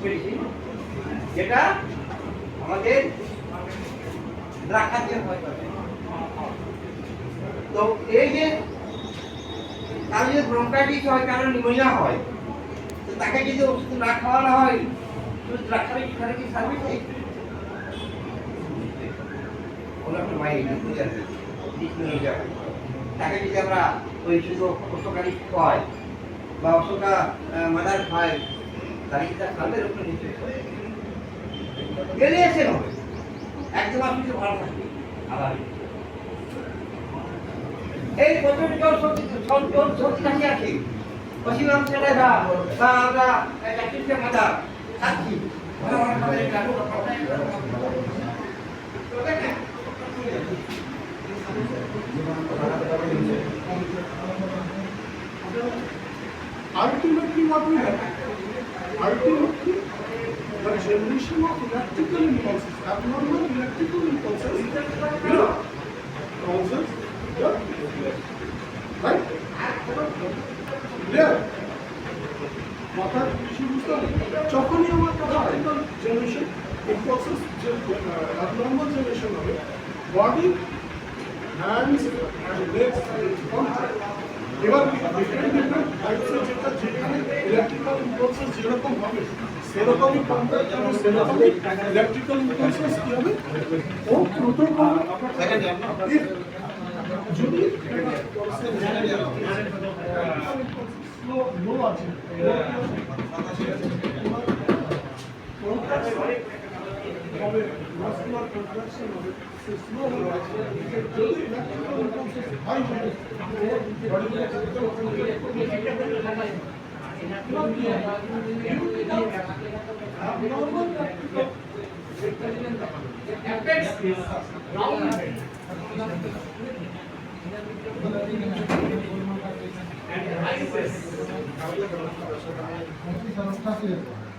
Medicine যেটা আমাদের দ্রাক্ষাতে হয়। তো এই যে কারো যদি ব্রঙ্কাইটিস হয়, কারো নিউমোনিয়া হয়, তো তাকে যদি ওষুধ না খাওয়ানো হয়, শুধু দ্রাক্ষাতে কি খাবে, কি সার্ভিস নেই? তাকে যদি আমরা ওই শুধু অশ্বকারী খাওয়াই বা অশ্বকা মাদার খাওয়াই, তাহলে কি তার খাদ্যের উপর নিশ্চয় গেলে এসে হবে একদম আপনি ভালো থাকবে। আবার এই প্রচুর জল সত্যি কাছে আছে, পশ্চিমবঙ্গ ছেড়ে বা আমরা চাকরিতে মাদা খাচ্ছি, ultimately what we have, ultimately the generation of electrical impulses, abnormal electrical impulses, causes the right? Clear? মাথার কিছু বুঝতে হবে যখনই আমার electrical generation impulses abnormal generation হবে, body, hands and legs control. এবার ডিফারেন্ট টাইপসের যেখানে ইলেকট্রিক্যাল ইম্পালসেস যেরকম হবে সেরকমই কন্ট্রোল হবে, সেরকমই ইলেকট্রিক্যাল ইম্পালসেস কি হবে ও প্রোটোকল যদি লো আছে হবে মাসকুলার কন্ট্রাকশন হবে স্লো হবে, যদি ইলেকট্রিক্যাল ইম্পালসেস হাই হবে and rises